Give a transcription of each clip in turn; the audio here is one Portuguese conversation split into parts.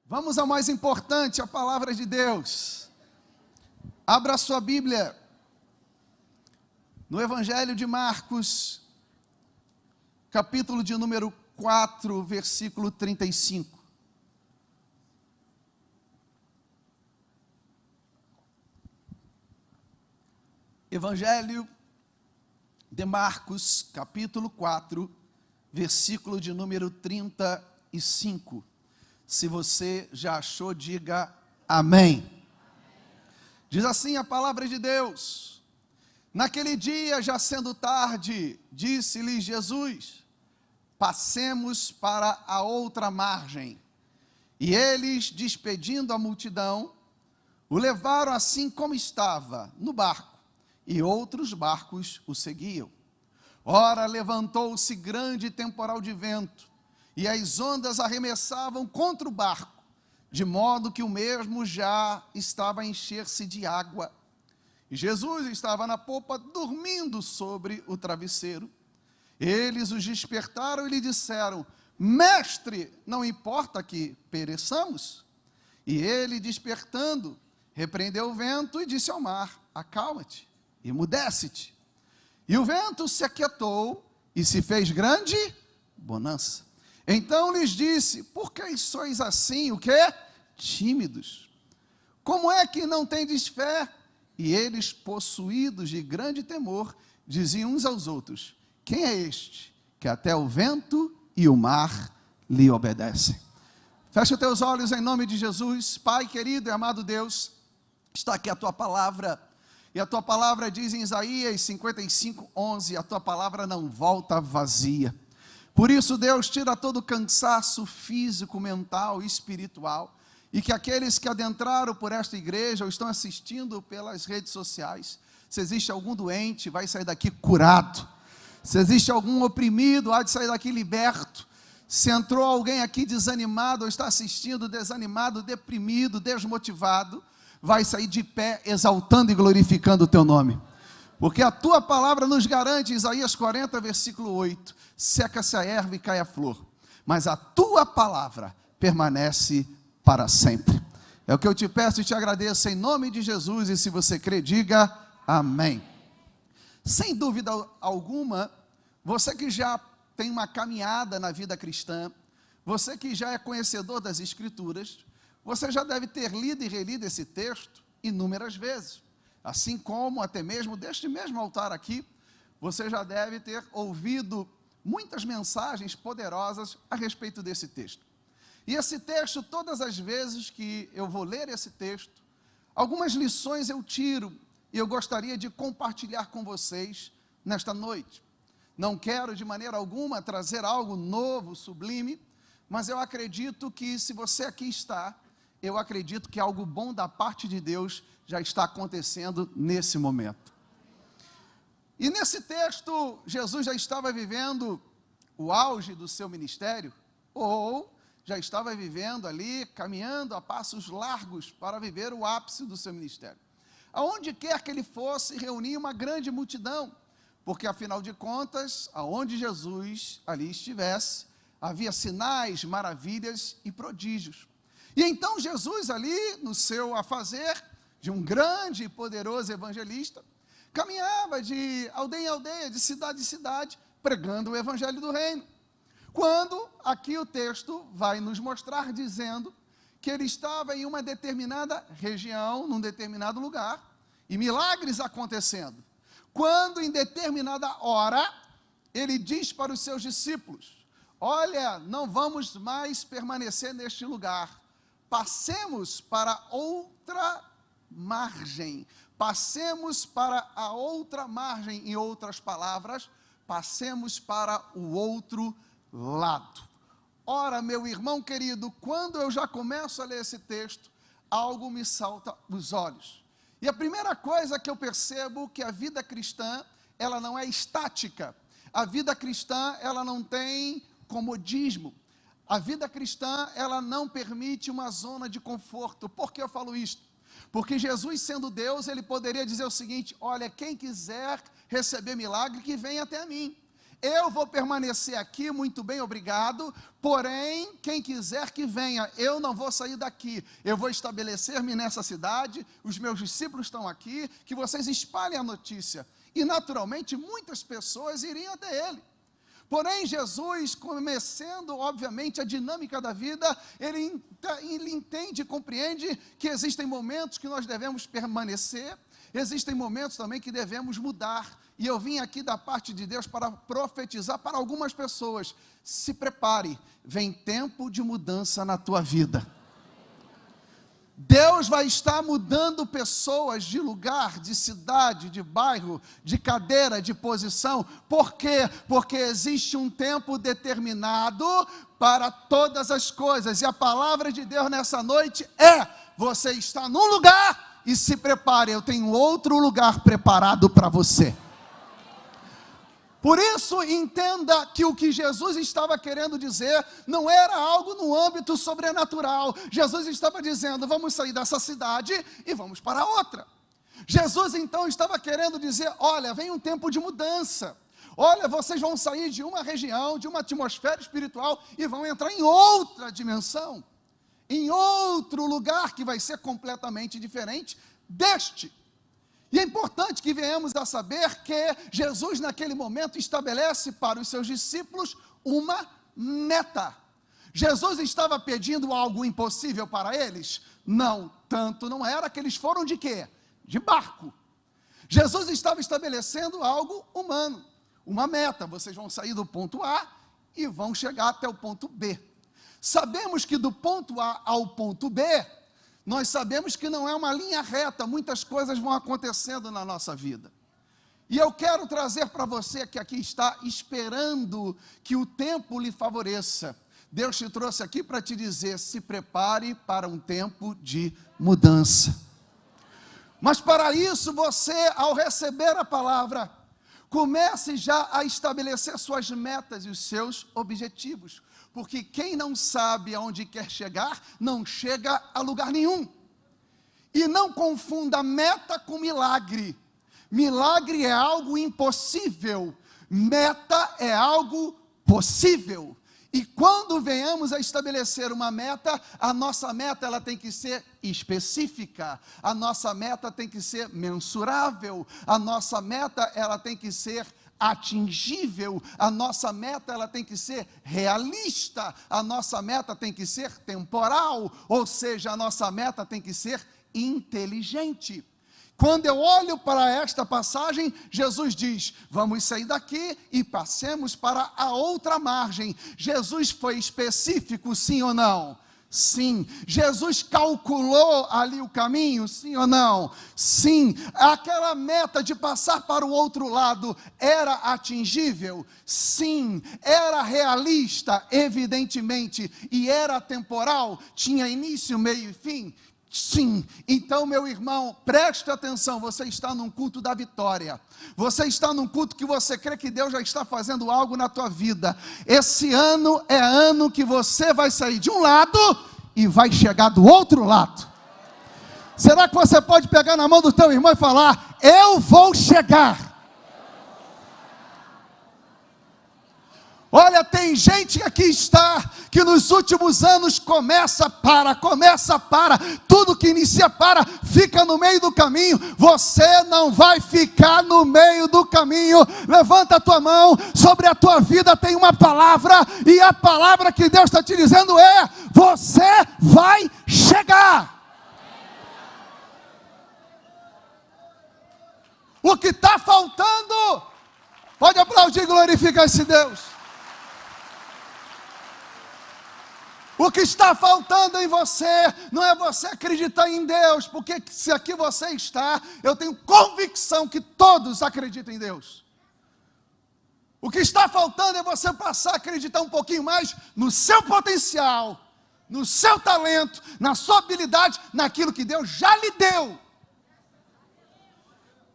Vamos ao mais importante, a palavra de Deus. Abra sua Bíblia no Evangelho de Marcos, capítulo de número 4, versículo 35. Evangelho de Marcos, capítulo 4, versículo de número 35. Se você já achou, diga amém. Diz assim a palavra de Deus: naquele dia, já sendo tarde, disse-lhes Jesus: passemos para a outra margem. E eles, despedindo a multidão, o levaram assim como estava, no barco, e outros barcos o seguiam. Ora, levantou-se grande temporal de vento, e as ondas arremessavam contra o barco, de modo que o mesmo já estava a encher-se de água. E Jesus estava na popa, dormindo sobre o travesseiro. Eles os despertaram e lhe disseram: Mestre, não importa que pereçamos? E ele, despertando, repreendeu o vento e disse ao mar: acalma-te, emudece-te. E o vento se aquietou e se fez grande bonança. Então lhes disse: por que sois assim, o quê? Tímidos. Como é que não tendes fé? E eles, possuídos de grande temor, diziam uns aos outros: quem é este, que até o vento e o mar lhe obedecem? Fecha os teus olhos em nome de Jesus. Pai querido e amado Deus, está aqui a tua palavra, e a tua palavra diz em Isaías 55:11, a tua palavra não volta vazia. Por isso, Deus, tira todo o cansaço físico, mental e espiritual, e que aqueles que adentraram por esta igreja ou estão assistindo pelas redes sociais, se existe algum doente, vai sair daqui curado. Se existe algum oprimido, há de sair daqui liberto. Se entrou alguém aqui desanimado, ou está assistindo desanimado, deprimido, desmotivado, vai sair de pé, exaltando e glorificando o teu nome. Porque a tua palavra nos garante, Isaías 40, versículo 8, seca-se a erva e cai a flor, mas a tua palavra permanece para sempre. É o que eu te peço e te agradeço em nome de Jesus, e se você crê, diga amém. Sem dúvida alguma, você que já tem uma caminhada na vida cristã, você que já é conhecedor das Escrituras, você já deve ter lido e relido esse texto inúmeras vezes. Assim como até mesmo deste mesmo altar aqui, você já deve ter ouvido muitas mensagens poderosas a respeito desse texto. E esse texto, todas as vezes que eu vou ler esse texto, algumas lições eu tiro e eu gostaria de compartilhar com vocês nesta noite. Não quero de maneira alguma trazer algo novo, sublime, mas eu acredito que se você aqui está, eu acredito que algo bom da parte de Deus já está acontecendo nesse momento. E nesse texto, Jesus já estava vivendo o auge do seu ministério, ou já estava vivendo ali, caminhando a passos largos para viver o ápice do seu ministério. Aonde quer que ele fosse, reunia uma grande multidão, porque afinal de contas, aonde Jesus ali estivesse, havia sinais, maravilhas e prodígios. E então Jesus ali, no seu afazer de um grande e poderoso evangelista, caminhava de aldeia em aldeia, de cidade em cidade, pregando o evangelho do reino. Quando aqui o texto vai nos mostrar dizendo que ele estava em uma determinada região, num determinado lugar, e milagres acontecendo. Quando em determinada hora, ele diz para os seus discípulos: olha, não vamos mais permanecer neste lugar, passemos para outra margem, passemos para a outra margem, em outras palavras, passemos para o outro lado. Ora, meu irmão querido, quando eu já começo a ler esse texto, algo me salta aos olhos. E a primeira coisa que eu percebo que a vida cristã, ela não é estática. A vida cristã, ela não tem comodismo. A vida cristã, ela não permite uma zona de conforto. Por que eu falo isto? Porque Jesus, sendo Deus, ele poderia dizer o seguinte: olha, quem quiser receber milagre, que venha até mim. eu vou permanecer aqui, muito bem, obrigado, porém, quem quiser que venha, eu não vou sair daqui, eu vou estabelecer-me nessa cidade, os meus discípulos estão aqui, que vocês espalhem a notícia. E naturalmente, muitas pessoas iriam até ele. Porém, Jesus, conhecendo, obviamente, a dinâmica da vida, ele entende e compreende que existem momentos que nós devemos permanecer, existem momentos também que devemos mudar. E eu vim aqui da parte de Deus para profetizar para algumas pessoas: se prepare, vem tempo de mudança na tua vida. Deus vai estar mudando pessoas de lugar, de cidade, de bairro, de cadeira, de posição. Por quê? Porque existe um tempo determinado para todas as coisas. E a palavra de Deus nessa noite é: você está num lugar e se prepare, eu tenho outro lugar preparado para você. Por isso, entenda que o que Jesus estava querendo dizer não era algo no âmbito sobrenatural. Jesus estava dizendo: vamos sair dessa cidade e vamos para outra. Jesus então estava querendo dizer: olha, vem um tempo de mudança. Olha, vocês vão sair de uma região, de uma atmosfera espiritual e vão entrar em outra dimensão, em outro lugar que vai ser completamente diferente deste. E é importante que venhamos a saber que Jesus naquele momento estabelece para os seus discípulos uma meta. Jesus estava pedindo algo impossível para eles? Não, tanto não era, que eles foram de quê? De barco. Jesus estava estabelecendo algo humano, uma meta: vocês vão sair do ponto A e vão chegar até o ponto B. Sabemos que do ponto A ao ponto B, nós sabemos que não é uma linha reta, muitas coisas vão acontecendo na nossa vida. E eu quero trazer para você que aqui está esperando que o tempo lhe favoreça. Deus te trouxe aqui para te dizer: se prepare para um tempo de mudança. Mas para isso, você, ao receber a palavra, comece já a estabelecer suas metas e os seus objetivos. Porque quem não sabe aonde quer chegar, não chega a lugar nenhum. E não confunda meta com milagre. Milagre é algo impossível, meta é algo possível. E quando venhamos a estabelecer uma meta, a nossa meta ela tem que ser específica, a nossa meta tem que ser mensurável, a nossa meta ela tem que ser atingível, a nossa meta ela tem que ser realista, a nossa meta tem que ser temporal, ou seja, a nossa meta tem que ser inteligente. Quando eu olho para esta passagem, Jesus diz: vamos sair daqui e passemos para a outra margem. Jesus foi específico, sim ou não? Sim. Jesus calculou ali o caminho, sim ou não? Sim. Aquela meta de passar para o outro lado era atingível? Sim. Era realista? Evidentemente. E era temporal? Tinha início, meio e fim? Sim. Então, meu irmão, preste atenção, você está num culto da vitória, você está num culto que você crê que Deus já está fazendo algo na tua vida. Esse ano é ano que você vai sair de um lado e vai chegar do outro lado. Será que você pode pegar na mão do teu irmão e falar: eu vou chegar? Olha, tem gente que aqui está, que nos últimos anos começa, para, tudo que inicia para, fica no meio do caminho. Você não vai ficar no meio do caminho. Levanta a tua mão, sobre a tua vida tem uma palavra, e a palavra que Deus está te dizendo é: você vai chegar. O que está faltando, pode aplaudir e glorificar esse Deus. O que está faltando em você, não é você acreditar em Deus, porque se aqui você está, eu tenho convicção que todos acreditam em Deus. O que está faltando é você passar a acreditar um pouquinho mais no seu potencial, no seu talento, na sua habilidade, naquilo que Deus já lhe deu.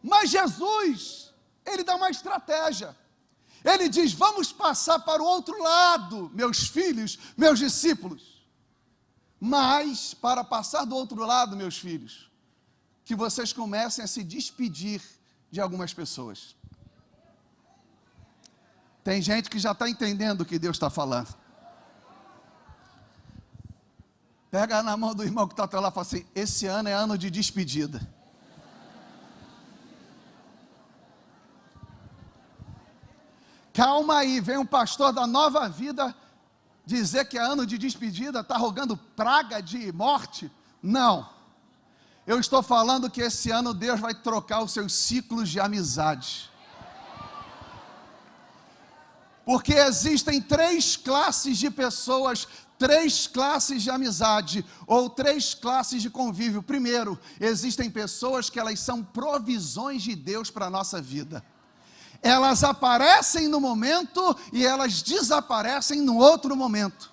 Mas Jesus, Ele dá uma estratégia. Ele diz: vamos passar para o outro lado, meus filhos, meus discípulos. Mas, para passar do outro lado, meus filhos, que vocês comecem a se despedir de algumas pessoas. Tem gente que já está entendendo o que Deus está falando. Pega na mão do irmão que está até lá e fala assim: esse ano é ano de despedida. Calma aí, vem um pastor da Nova Vida dizer que é ano de despedida, está rogando praga de morte? Não. Eu estou falando que esse ano Deus vai trocar os seus ciclos de amizade. Porque existem 3 classes de pessoas, 3 classes de amizade, ou 3 classes de convívio. Primeiro, existem pessoas que elas são provisões de Deus para a nossa vida. Elas aparecem no momento e elas desaparecem no outro momento.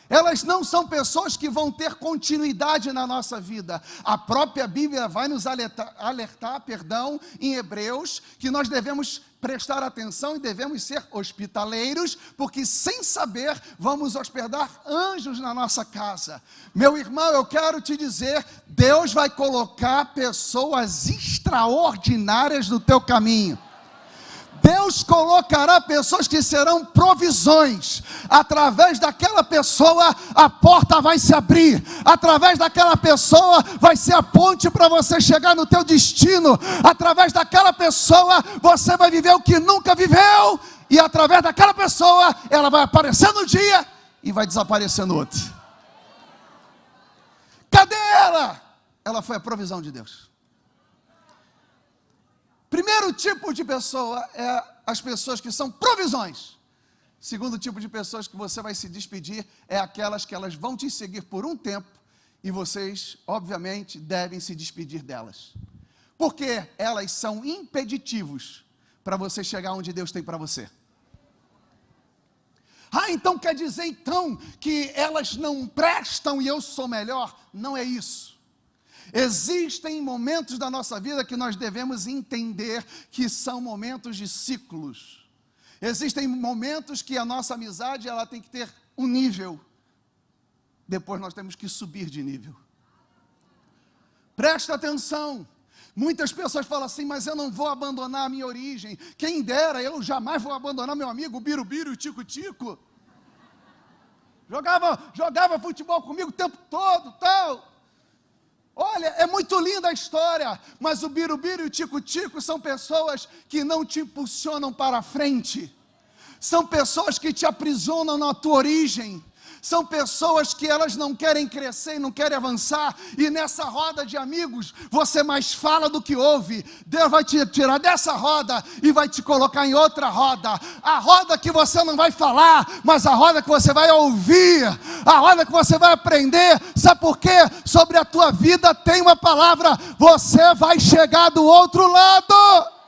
Elas não são pessoas que vão ter continuidade na nossa vida. A própria Bíblia vai nos alertar, em Hebreus, que nós devemos prestar atenção e devemos ser hospitaleiros, porque sem saber vamos hospedar anjos na nossa casa. Meu irmão, eu quero te dizer, Deus vai colocar pessoas extraordinárias no teu caminho. Deus colocará pessoas que serão provisões. Através daquela pessoa a porta vai se abrir. Através daquela pessoa vai ser a ponte para você chegar no teu destino. Através daquela pessoa você vai viver o que nunca viveu. E através daquela pessoa ela vai aparecer no dia e vai desaparecer no outro. Cadê ela? Ela foi a provisão de Deus. Primeiro tipo de pessoa é as pessoas que são provisões. Segundo tipo de pessoas que você vai se despedir é aquelas que elas vão te seguir por um tempo e vocês, obviamente, devem se despedir delas. Porque elas são impeditivos para você chegar onde Deus tem para você. Ah, então quer dizer então que elas não prestam e eu sou melhor? Não é isso. Existem momentos da nossa vida que nós devemos entender que são momentos de ciclos. Existem momentos que a nossa amizade ela tem que ter um nível. Depois nós temos que subir de nível. Presta atenção. Muitas pessoas falam assim, mas eu não vou abandonar a minha origem. Quem dera, eu jamais vou abandonar meu amigo Birubiru e Tico-Tico. Jogava futebol comigo o tempo todo, tal. Olha, é muito linda a história, mas o Birubiru e o Tico-Tico são pessoas que não te impulsionam para a frente. São pessoas que te aprisionam na tua origem. São pessoas que elas não querem crescer e não querem avançar. E nessa roda de amigos, você mais fala do que ouve. Deus vai te tirar dessa roda e vai te colocar em outra roda. A roda que você não vai falar, mas a roda que você vai ouvir. A roda que você vai aprender. Sabe por quê? Sobre a tua vida tem uma palavra. Você vai chegar do outro lado.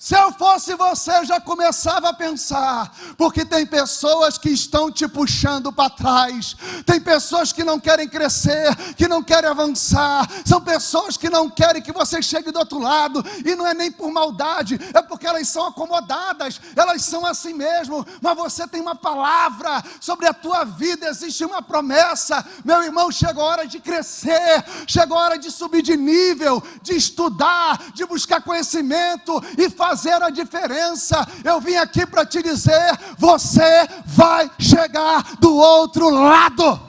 Se eu fosse você, eu já começava a pensar, porque tem pessoas que estão te puxando para trás, tem pessoas que não querem crescer, que não querem avançar, são pessoas que não querem que você chegue do outro lado, e não é nem por maldade, é porque elas são acomodadas, elas são assim mesmo, mas você tem uma palavra sobre a tua vida, existe uma promessa, meu irmão, chegou a hora de crescer, chegou a hora de subir de nível, de estudar, de buscar conhecimento, e fazer a diferença. Eu vim aqui para te dizer, você vai chegar do outro lado.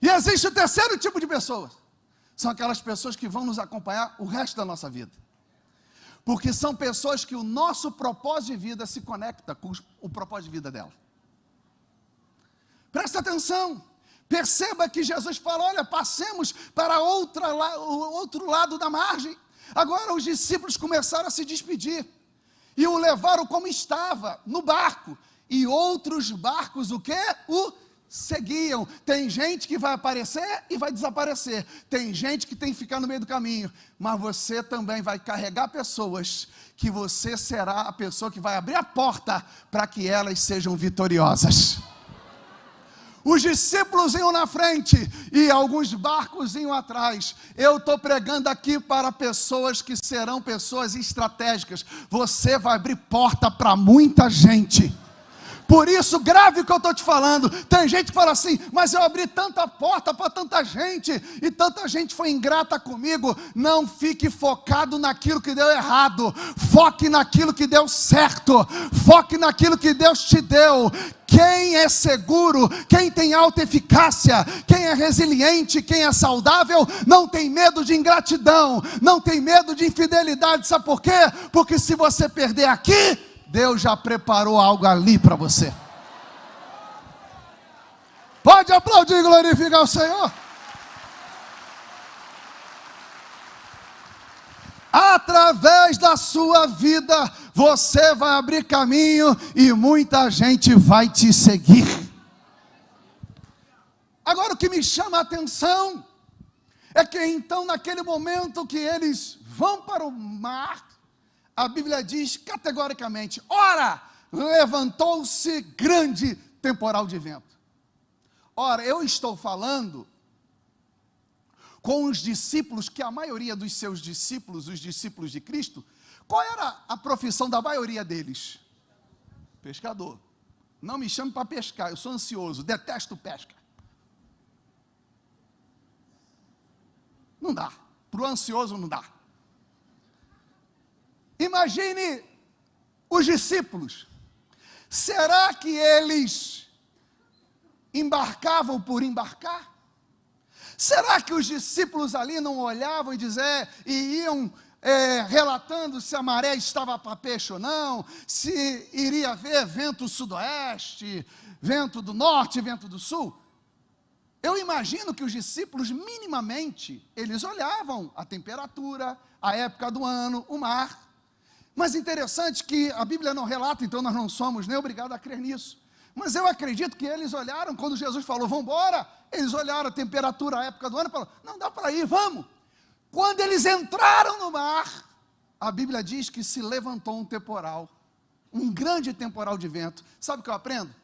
E existe o terceiro tipo de pessoas. São aquelas pessoas que vão nos acompanhar o resto da nossa vida. Porque são pessoas que o nosso propósito de vida se conecta com o propósito de vida dela. Presta atenção. Perceba que Jesus falou, olha, passemos para o outro lado da margem. Agora os discípulos começaram a se despedir. E o levaram como estava, no barco. E outros barcos, o quê? O seguiam. Tem gente que vai aparecer e vai desaparecer. Tem gente que tem que ficar no meio do caminho. Mas você também vai carregar pessoas que você será a pessoa que vai abrir a porta para que elas sejam vitoriosas. Os discípulos iam na frente e alguns barcos iam atrás. Eu estou pregando aqui para pessoas que serão pessoas estratégicas. Você vai abrir porta para muita gente. Por isso, grave o que eu estou te falando. Tem gente que fala assim, mas eu abri tanta porta para tanta gente, e tanta gente foi ingrata comigo. Não fique focado naquilo que deu errado, foque naquilo que deu certo, foque naquilo que Deus te deu. Quem é seguro, quem tem alta eficácia, quem é resiliente, quem é saudável, não tem medo de ingratidão, não tem medo de infidelidade. Sabe por quê? Porque se você perder aqui, Deus já preparou algo ali para você. Pode aplaudir e glorificar o Senhor. Através da sua vida, você vai abrir caminho e muita gente vai te seguir. Agora, o que me chama a atenção é que então, naquele momento que eles vão para o mar, a Bíblia diz categoricamente: ora, levantou-se grande temporal de vento. Ora, eu estou falando com os discípulos, que a maioria dos seus discípulos, os discípulos de Cristo, qual era a profissão da maioria deles? Pescador. Não me chame para pescar, eu sou ansioso, detesto pesca. Não dá, para o ansioso não dá. Imagine os discípulos. Será que eles embarcavam por embarcar? Será que os discípulos ali não olhavam e iam relatando se a maré estava para peixe ou não, se iria haver vento sudoeste, vento do norte, vento do sul? Eu imagino que os discípulos, minimamente, eles olhavam a temperatura, a época do ano, o mar. Mas interessante que a Bíblia não relata, então nós não somos nem obrigados a crer nisso. Mas eu acredito que eles olharam, quando Jesus falou, vamos embora, eles olharam a temperatura, a época do ano e falaram, não dá para ir, vamos. Quando eles entraram no mar, a Bíblia diz que se levantou um temporal, um grande temporal de vento. Sabe o que eu aprendo?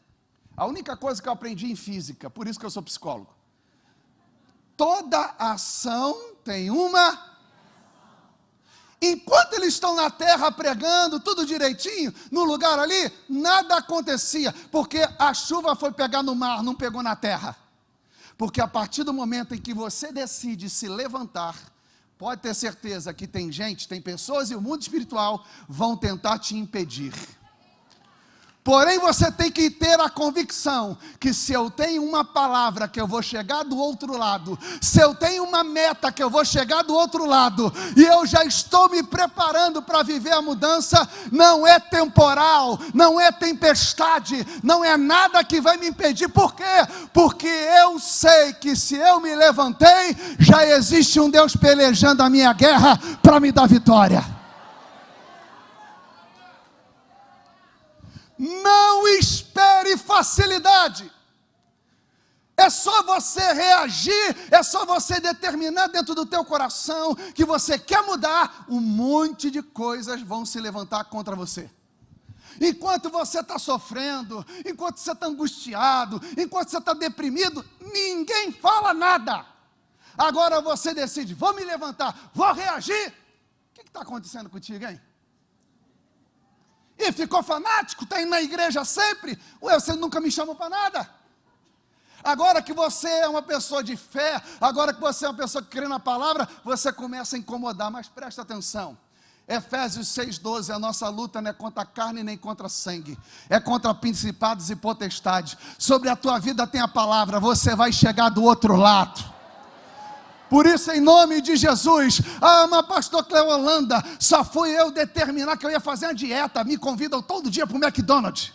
A única coisa que eu aprendi em física, por isso que eu sou psicólogo. Toda ação tem uma... Enquanto eles estão na terra pregando, tudo direitinho, no lugar ali, nada acontecia, porque a chuva foi pegar no mar, não pegou na terra. Porque a partir do momento em que você decide se levantar, pode ter certeza que tem gente, tem pessoas e o mundo espiritual vão tentar te impedir. Porém, você tem que ter a convicção que se eu tenho uma palavra que eu vou chegar do outro lado, se eu tenho uma meta que eu vou chegar do outro lado, e eu já estou me preparando para viver a mudança, não é temporal, não é tempestade, não é nada que vai me impedir. Por quê? Porque eu sei que se eu me levantei, já existe um Deus pelejando a minha guerra para me dar vitória. Não espere facilidade. É só você reagir, é só você determinar dentro do teu coração que você quer mudar, um monte de coisas vão se levantar contra você. Enquanto você está sofrendo, enquanto você está angustiado, enquanto você está deprimido, ninguém fala nada. Agora você decide, vou me levantar, vou reagir. O que está acontecendo contigo, hein? E ficou fanático, está indo na igreja sempre, você nunca me chamou para nada. Agora que você é uma pessoa de fé, agora que você é uma pessoa que crê na palavra, você começa a incomodar. Mas presta atenção, Efésios 6,12, a nossa luta não é contra a carne nem contra sangue, é contra principados e potestades. Sobre a tua vida tem a palavra, você vai chegar do outro lado. Por isso, em nome de Jesus, mas pastor Cleo Holanda, só fui eu determinar que eu ia fazer uma dieta, me convidam todo dia para o McDonald's.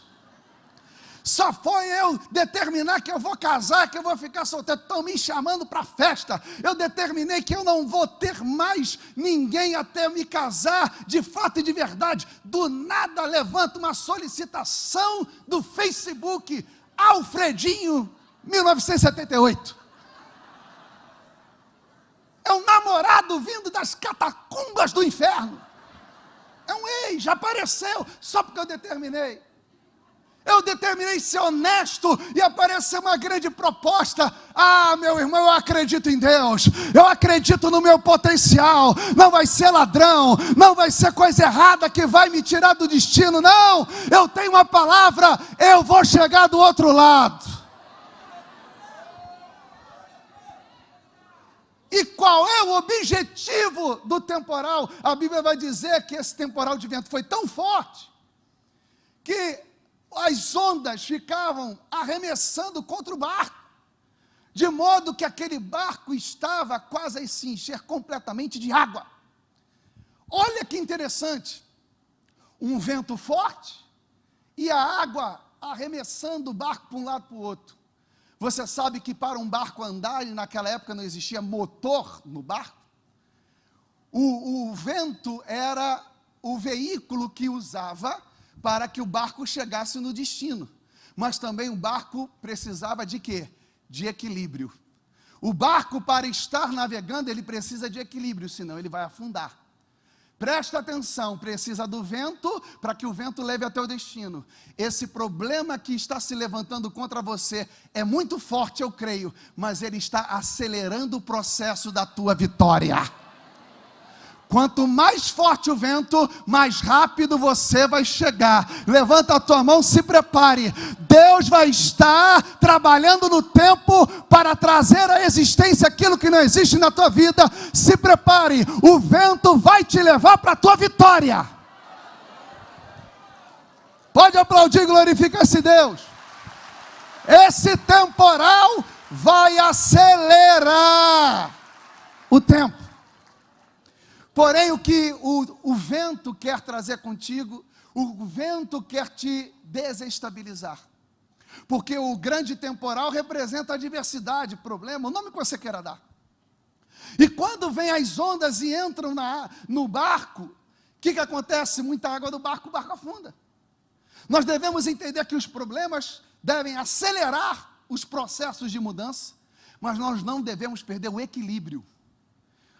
Só foi eu determinar que eu vou casar, que eu vou ficar solteiro, estão me chamando para festa. Eu determinei que eu não vou ter mais ninguém até eu me casar, de fato e de verdade. Do nada levanta uma solicitação do Facebook, Alfredinho, 1978. É um namorado vindo das catacumbas do inferno. É um ex, já apareceu, só porque eu determinei. Eu determinei ser honesto e apareceu uma grande proposta. Ah, meu irmão, eu acredito em Deus. Eu acredito no meu potencial. Não vai ser ladrão. Não vai ser coisa errada que vai me tirar do destino. Não, eu tenho uma palavra. Eu vou chegar do outro lado. E qual é o objetivo do temporal? A Bíblia vai dizer que esse temporal de vento foi tão forte que as ondas ficavam arremessando contra o barco, de modo que aquele barco estava quase a se encher completamente de água. Olha que interessante, um vento forte e a água arremessando o barco para um lado para o outro. Você sabe que para um barco andar, e naquela época não existia motor no barco, o vento era o veículo que usava para que o barco chegasse no destino. Mas também o barco precisava de quê? De equilíbrio. O barco, para estar navegando, ele precisa de equilíbrio, senão ele vai afundar. Presta atenção, precisa do vento para que o vento leve até o destino. Esse problema que está se levantando contra você é muito forte, eu creio, mas ele está acelerando o processo da tua vitória. Quanto mais forte o vento, mais rápido você vai chegar. Levanta a tua mão, se prepare. Deus vai estar trabalhando no tempo para trazer à existência aquilo que não existe na tua vida. Se prepare, o vento vai te levar para a tua vitória. Pode aplaudir, glorifica-se Deus. Esse temporal vai acelerar o tempo. Porém, o que o vento quer trazer contigo, o vento quer te desestabilizar. Porque o grande temporal representa adversidade, problema, o nome que você queira dar. E quando vem as ondas e entram no barco, o que acontece? Muita água do barco, o barco afunda. Nós devemos entender que os problemas devem acelerar os processos de mudança, mas nós não devemos perder o equilíbrio.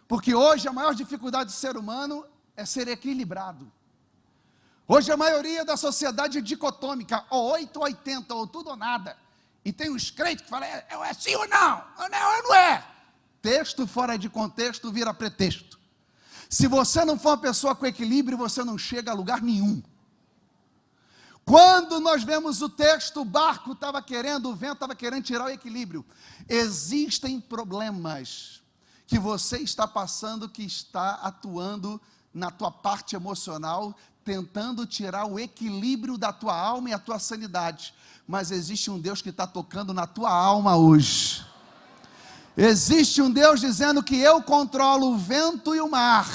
Porque hoje a maior dificuldade do ser humano é ser equilibrado. Hoje a maioria da sociedade é dicotômica, ou 8 ou 80, ou tudo ou nada. E tem os crentes que falam, é sim ou não? Não é. Texto fora de contexto vira pretexto. Se você não for uma pessoa com equilíbrio, você não chega a lugar nenhum. Quando nós vemos o texto, o barco estava querendo, o vento estava querendo tirar o equilíbrio. Existem problemas que você está passando, que está atuando na tua parte emocional, tentando tirar o equilíbrio da tua alma e a tua sanidade. Mas existe um Deus que está tocando na tua alma hoje. Existe um Deus dizendo que eu controlo o vento e o mar.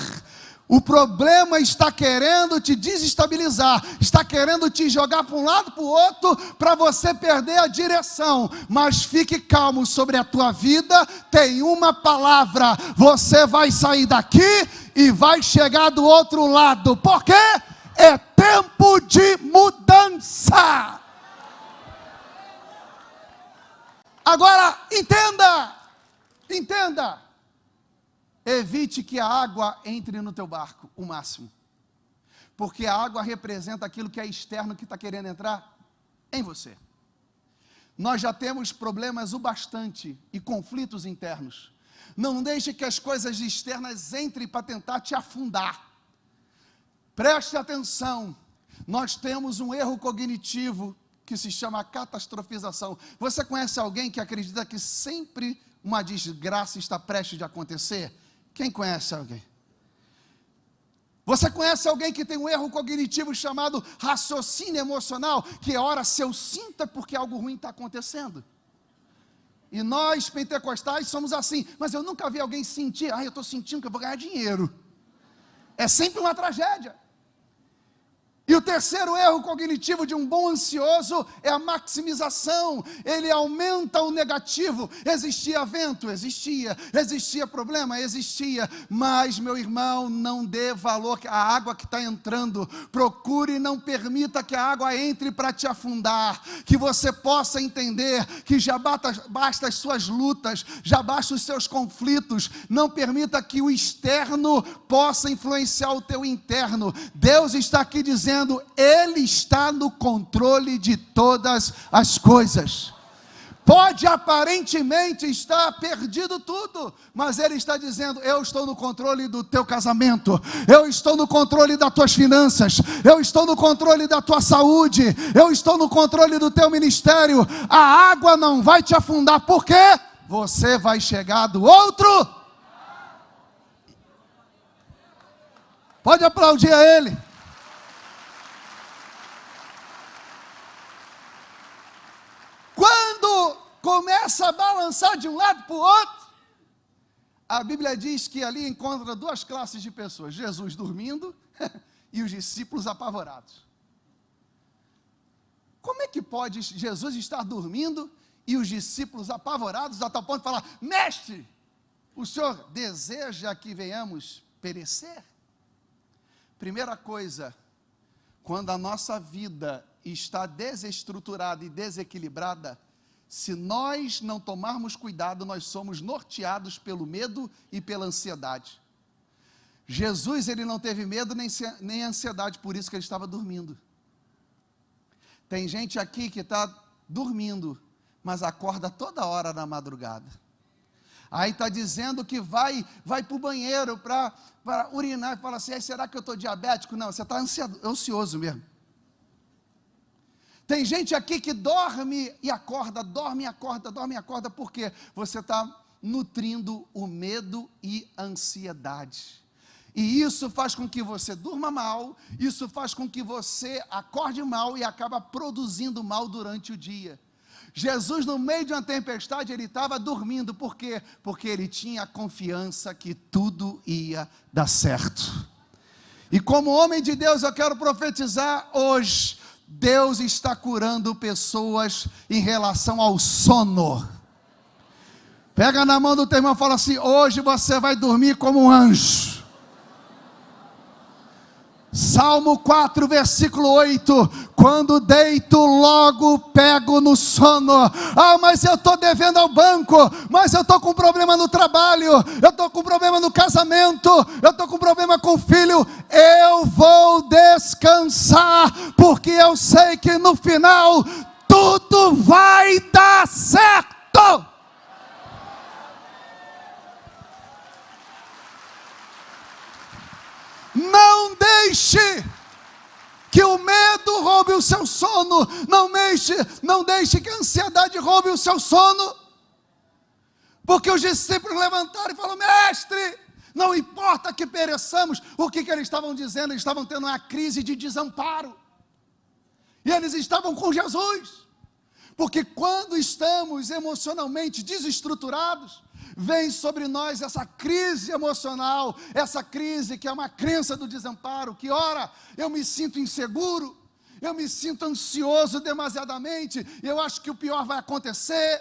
O problema está querendo te desestabilizar, está querendo te jogar para um lado para o outro, para você perder a direção. Mas fique calmo sobre a tua vida, tem uma palavra: você vai sair daqui e vai chegar do outro lado. Por quê? É tempo de mudança. Agora, entenda. Evite que a água entre no teu barco, o máximo. Porque a água representa aquilo que é externo, que está querendo entrar em você. Nós já temos problemas o bastante e conflitos internos. Não deixe que as coisas externas entrem para tentar te afundar. Preste atenção. Nós temos um erro cognitivo que se chama catastrofização. Você conhece alguém que acredita que sempre uma desgraça está prestes de acontecer? Quem conhece alguém? Você conhece alguém que tem um erro cognitivo chamado raciocínio emocional, que é hora se eu sinto é porque algo ruim está acontecendo. E nós pentecostais somos assim, mas eu nunca vi alguém sentir, eu estou sentindo que eu vou ganhar dinheiro. É sempre uma tragédia. E o terceiro erro cognitivo de um bom ansioso é a maximização. Ele aumenta o negativo. Existia vento? Existia. Existia problema? Existia. Mas, meu irmão, não dê valor à água que está entrando. Procure e não permita que a água entre para te afundar. Que você possa entender que já basta as suas lutas, já basta os seus conflitos. Não permita que o externo possa influenciar o teu interno. Deus está aqui dizendo: dizendo, Ele está no controle de todas as coisas. Pode aparentemente estar perdido tudo, mas Ele está dizendo, eu estou no controle do teu casamento, eu estou no controle das tuas finanças, eu estou no controle da tua saúde, eu estou no controle do teu ministério. A água não vai te afundar, por quê? Você vai chegar do outro. Pode aplaudir a Ele. Quando começa a balançar de um lado para o outro, a Bíblia diz que ali encontra duas classes de pessoas: Jesus dormindo e os discípulos apavorados. Como é que pode Jesus estar dormindo e os discípulos apavorados a tal ponto de falar, mestre, o Senhor deseja que venhamos perecer? Primeira coisa, quando a nossa vida está desestruturada e desequilibrada, se nós não tomarmos cuidado, nós somos norteados pelo medo e pela ansiedade. Jesus, ele não teve medo nem ansiedade, por isso que ele estava dormindo. Tem gente aqui que está dormindo, mas acorda toda hora na madrugada. Aí está dizendo que vai para o banheiro para urinar, e fala assim, será que eu estou diabético? Não, você está ansioso mesmo. Tem gente aqui que dorme e acorda, dorme e acorda, dorme e acorda, porque você está nutrindo o medo e a ansiedade. E isso faz com que você durma mal, isso faz com que você acorde mal e acaba produzindo mal durante o dia. Jesus, no meio de uma tempestade, ele estava dormindo, por quê? Porque ele tinha confiança que tudo ia dar certo. E como homem de Deus, eu quero profetizar hoje, Deus está curando pessoas em relação ao sono. Pega na mão do teu irmão e fala assim, hoje você vai dormir como um anjo. Salmo 4, versículo 8, quando deito logo pego no sono. Mas eu estou devendo ao banco, mas eu estou com problema no trabalho, eu estou com problema no casamento, eu estou com problema com o filho. Eu vou descansar, porque eu sei que no final tudo vai dar certo. Não deixe que o medo roube o seu sono, não deixe que a ansiedade roube o seu sono, porque os discípulos levantaram e falaram, mestre, não importa que pereçamos. O que eles estavam dizendo? Eles estavam tendo uma crise de desamparo, e eles estavam com Jesus, porque quando estamos emocionalmente desestruturados, vem sobre nós essa crise emocional, essa crise que é uma crença do desamparo, que ora, eu me sinto inseguro, eu me sinto ansioso demasiadamente, eu acho que o pior vai acontecer,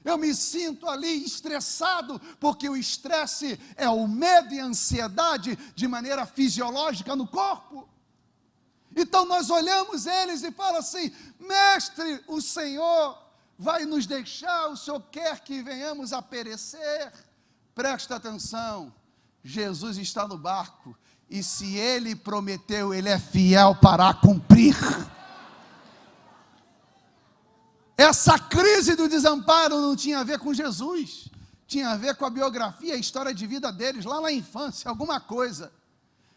eu me sinto ali estressado, porque o estresse é o medo e a ansiedade de maneira fisiológica no corpo. Então nós olhamos eles e falamos assim, mestre, o Senhor vai nos deixar, o Senhor quer que venhamos a perecer? Presta atenção, Jesus está no barco, e se Ele prometeu, Ele é fiel para cumprir. Essa crise do desamparo não tinha a ver com Jesus, tinha a ver com a biografia, a história de vida deles, lá na infância, alguma coisa,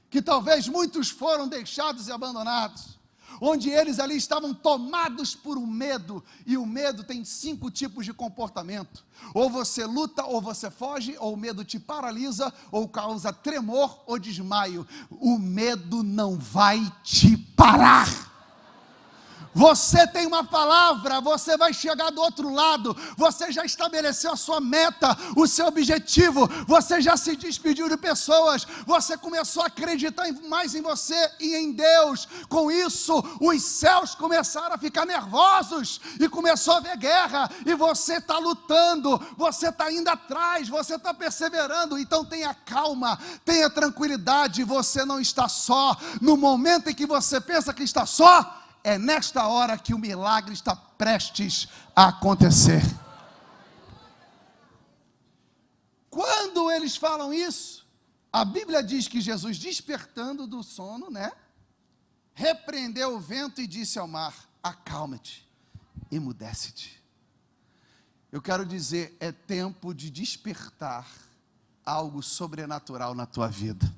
que talvez muitos foram deixados e abandonados, onde eles ali estavam tomados por um medo, e o medo tem 5 tipos de comportamento, ou você luta, ou você foge, ou o medo te paralisa, ou causa tremor ou desmaio. O medo não vai te parar. Você tem uma palavra, você vai chegar do outro lado, você já estabeleceu a sua meta, o seu objetivo, você já se despediu de pessoas, você começou a acreditar mais em você e em Deus. Com isso, os céus começaram a ficar nervosos, e começou a haver guerra, e você está lutando, você está indo atrás, você está perseverando. Então tenha calma, tenha tranquilidade, você não está só. No momento em que você pensa que está só, é nesta hora que o milagre está prestes a acontecer. Quando eles falam isso, a Bíblia diz que Jesus, despertando do sono, repreendeu o vento e disse ao mar: acalma-te, emudece-te. Eu quero dizer, é tempo de despertar algo sobrenatural na tua vida.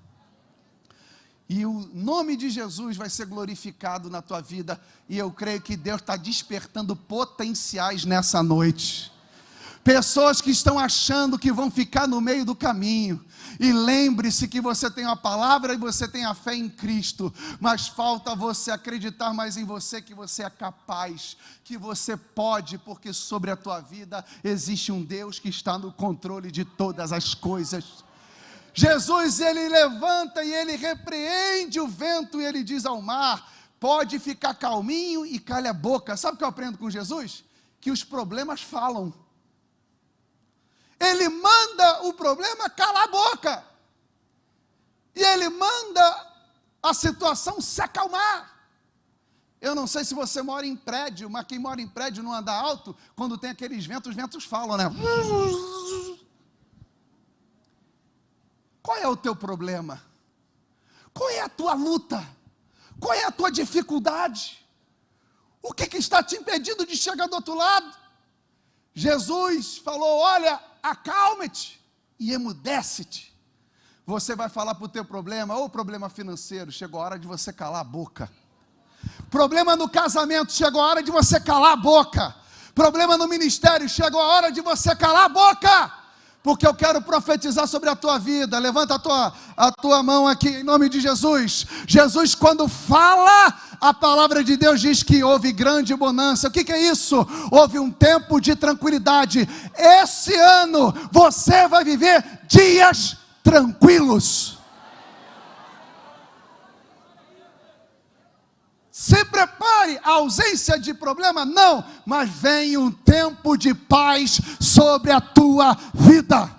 E o nome de Jesus vai ser glorificado na tua vida. E eu creio que Deus está despertando potenciais nessa noite. Pessoas que estão achando que vão ficar no meio do caminho. E lembre-se que você tem a palavra e você tem a fé em Cristo. Mas falta você acreditar mais em você, que você é capaz, que você pode, porque sobre a tua vida existe um Deus que está no controle de todas as coisas. Jesus, ele levanta e ele repreende o vento e ele diz ao mar: pode ficar calminho e calha a boca. Sabe o que eu aprendo com Jesus? Que os problemas falam. Ele manda o problema calar a boca. E ele manda a situação se acalmar. Eu não sei se você mora em prédio, mas quem mora em prédio não anda alto, quando tem aqueles ventos, os ventos falam, né? Qual é o teu problema? Qual é a tua luta? Qual é a tua dificuldade? O que está te impedindo de chegar do outro lado? Jesus falou: olha, acalma-te e emudece-te. Você vai falar para o teu problema, ou problema financeiro, chegou a hora de você calar a boca. Problema no casamento, chegou a hora de você calar a boca. Problema no ministério, chegou a hora de você calar a boca. Porque eu quero profetizar sobre a tua vida. Levanta a tua mão aqui, em nome de Jesus. Jesus, quando fala, a palavra de Deus diz que houve grande bonança. O que é isso? Houve um tempo de tranquilidade. Esse ano, você vai viver dias tranquilos. Se prepare, a ausência de problema não, mas vem um tempo de paz sobre a tua vida.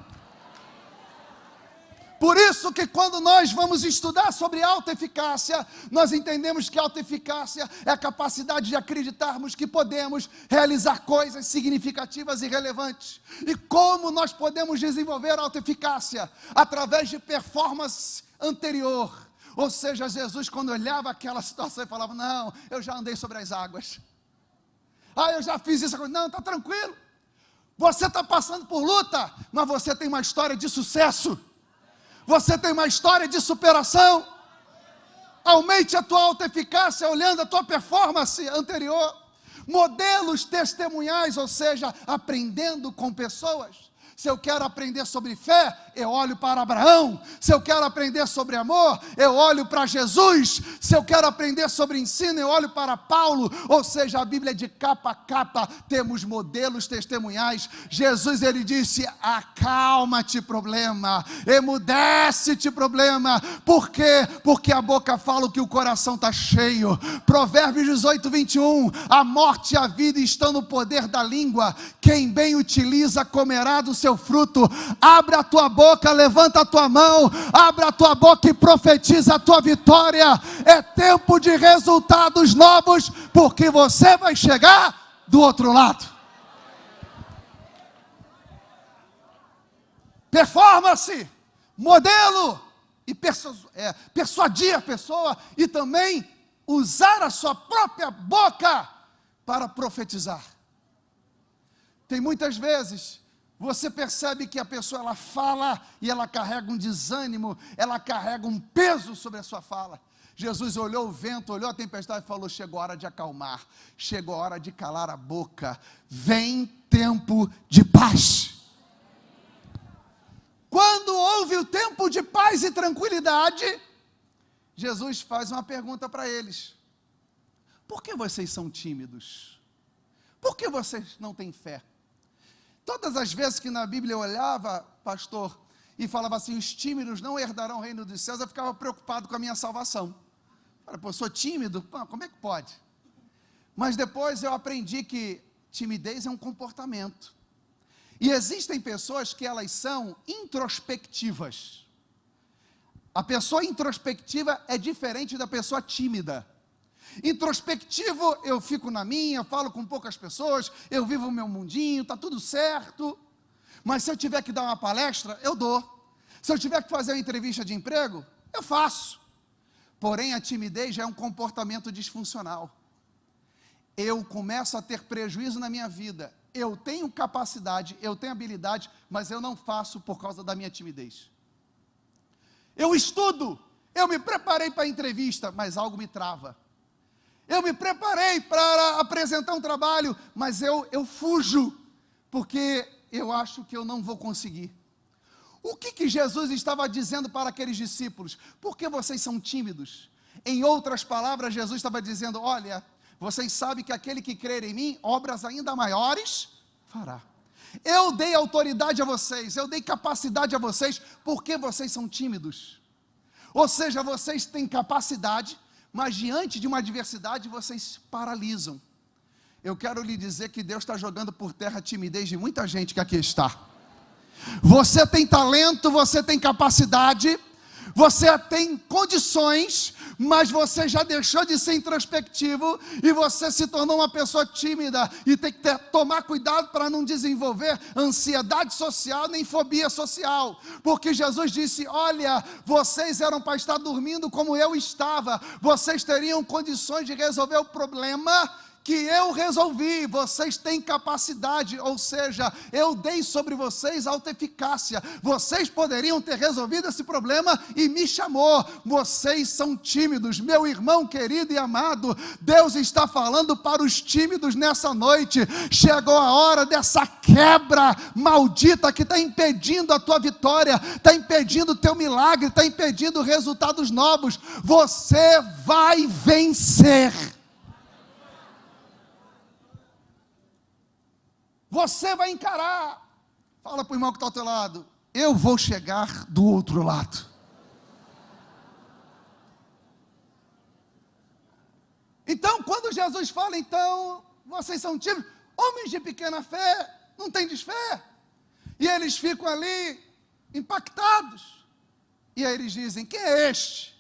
Por isso que quando nós vamos estudar sobre autoeficácia, nós entendemos que autoeficácia é a capacidade de acreditarmos que podemos realizar coisas significativas e relevantes. E como nós podemos desenvolver a autoeficácia? Através de performance anterior. Ou seja, Jesus, quando olhava aquela situação, ele falava: não, eu já andei sobre as águas. Eu já fiz isso. Não, está tranquilo. Você está passando por luta, mas você tem uma história de sucesso. Você tem uma história de superação. Aumente a tua autoeficácia olhando a tua performance anterior. Modelos testemunhais, ou seja, aprendendo com pessoas. Se eu quero aprender sobre fé, eu olho para Abraão. Se eu quero aprender sobre amor, eu olho para Jesus. Se eu quero aprender sobre ensino, eu olho para Paulo. Ou seja, a Bíblia é de capa a capa, temos modelos testemunhais. Jesus, ele disse: acalma-te, problema, emudece-te, problema. Por quê? Porque a boca fala o que o coração está cheio. Provérbios 18, 21, a morte e a vida estão no poder da língua. Quem bem utiliza comerá do seu fruto. Abra a tua boca, levanta a tua mão, abra a tua boca e profetiza a tua vitória. É tempo de resultados novos, porque você vai chegar do outro lado. Performance, modelo e persuadir a pessoa e também usar a sua própria boca para profetizar. Tem muitas vezes você percebe que a pessoa, ela fala e ela carrega um desânimo, ela carrega um peso sobre a sua fala. Jesus olhou o vento, olhou a tempestade e falou: chegou a hora de acalmar, chegou a hora de calar a boca, vem tempo de paz. Quando houve o tempo de paz e tranquilidade, Jesus faz uma pergunta para eles: por que vocês são tímidos? Por que vocês não têm fé? Todas as vezes que na Bíblia eu olhava, pastor, e falava assim: os tímidos não herdarão o reino dos céus, eu ficava preocupado com a minha salvação. Eu sou tímido? Como é que pode? Mas depois eu aprendi que timidez é um comportamento. E existem pessoas que elas são introspectivas. A pessoa introspectiva é diferente da pessoa tímida. Introspectivo, eu fico na minha, falo com poucas pessoas, eu vivo o meu mundinho, está tudo certo. Mas se eu tiver que dar uma palestra, eu dou. Se eu tiver que fazer uma entrevista de emprego, eu faço. Porém, a timidez já é um comportamento disfuncional. Eu começo a ter prejuízo na minha vida. Eu tenho capacidade, eu tenho habilidade, mas eu não faço por causa da minha timidez. Eu estudo, eu me preparei para a entrevista, mas algo me trava. Eu me preparei para apresentar um trabalho, mas eu fujo, porque eu acho que eu não vou conseguir. O que Jesus estava dizendo para aqueles discípulos? Por que vocês são tímidos? Em outras palavras, Jesus estava dizendo: olha, vocês sabem que aquele que crer em mim, obras ainda maiores fará. Eu dei autoridade a vocês, eu dei capacidade a vocês, porque vocês são tímidos. Ou seja, vocês têm capacidade, mas diante de uma adversidade, vocês paralisam. Eu quero lhe dizer que Deus está jogando por terra a timidez de muita gente que aqui está. Você tem talento, você tem capacidade, você tem condições, mas você já deixou de ser introspectivo e você se tornou uma pessoa tímida e tem que tomar cuidado para não desenvolver ansiedade social nem fobia social, porque Jesus disse: olha, vocês eram para estar dormindo como eu estava, vocês teriam condições de resolver o problema que eu resolvi, vocês têm capacidade, ou seja, eu dei sobre vocês autoeficácia, vocês poderiam ter resolvido esse problema e me chamou. Vocês são tímidos, meu irmão querido e amado. Deus está falando para os tímidos nessa noite. Chegou a hora dessa quebra maldita que está impedindo a tua vitória, está impedindo o teu milagre, está impedindo resultados novos. Você vai vencer. Você vai encarar. Fala para o irmão que está ao teu lado: eu vou chegar do outro lado. Então, quando Jesus fala, então, vocês são tímidos, homens de pequena fé, não tem desfé. E eles ficam ali, impactados. E aí eles dizem: quem é este,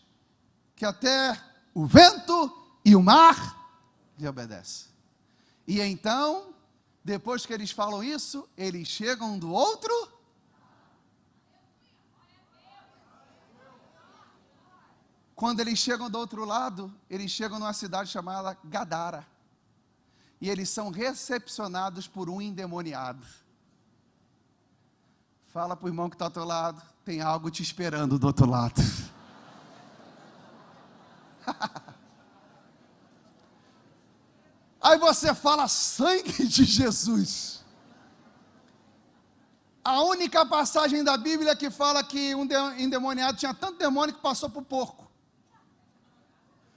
que até o vento e o mar lhe obedecem? E então, depois que eles falam isso, eles chegam do outro. Quando eles chegam do outro lado, eles chegam numa cidade chamada Gadara. E eles são recepcionados por um endemoniado. Fala para o irmão que está ao teu lado: tem algo te esperando do outro lado. Aí você fala: sangue de Jesus. A única passagem da Bíblia que fala que um endemoniado tinha tanto demônio que passou para o porco.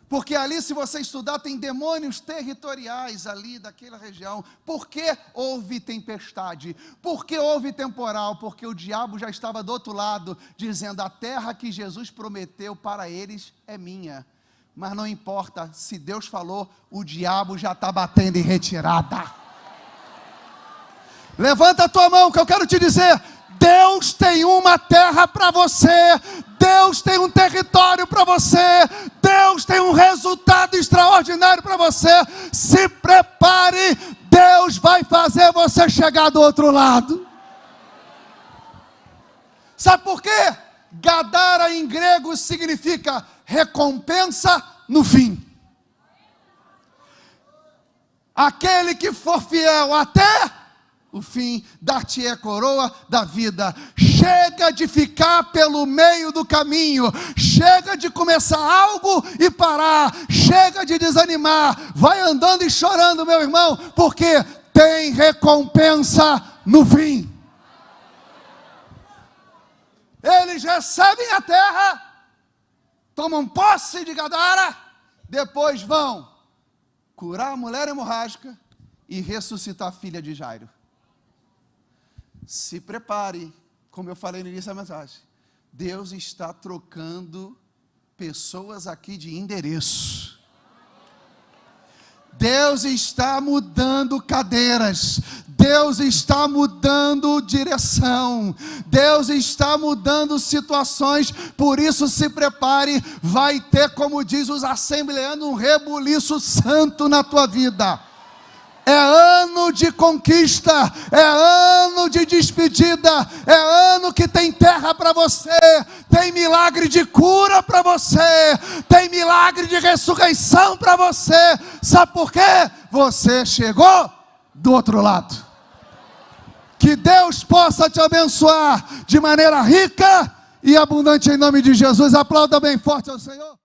Porque ali, se você estudar, tem demônios territoriais ali daquela região. Por que houve tempestade? Por que houve temporal? Porque o diabo já estava do outro lado, dizendo: a terra que Jesus prometeu para eles é minha. Mas não importa, se Deus falou, o diabo já está batendo em retirada. Levanta a tua mão que eu quero te dizer: Deus tem uma terra para você, Deus tem um território para você, Deus tem um resultado extraordinário para você. Se prepare, Deus vai fazer você chegar do outro lado. Sabe por quê? Gadara em grego significa recompensa no fim. Aquele que for fiel até o fim, dar-te-é a coroa da vida. Chega de ficar pelo meio do caminho, chega de começar algo e parar, chega de desanimar, vai andando e chorando, meu irmão, porque tem recompensa no fim. Eles recebem a terra, tomam posse de Gadara, depois vão curar a mulher hemorrágica e ressuscitar a filha de Jairo. Se prepare, como eu falei no início da mensagem, Deus está trocando pessoas aqui de endereço. Deus está mudando cadeiras, Deus está mudando direção, Deus está mudando situações. Por isso se prepare, vai ter, como diz os assembleanos, um rebuliço santo na tua vida. É ano de conquista, é ano de despedida, é ano que tem terra para você, tem milagre de cura para você, tem milagre de ressurreição para você. Sabe por quê? Você chegou do outro lado. Que Deus possa te abençoar de maneira rica e abundante em nome de Jesus. Aplauda bem forte ao Senhor.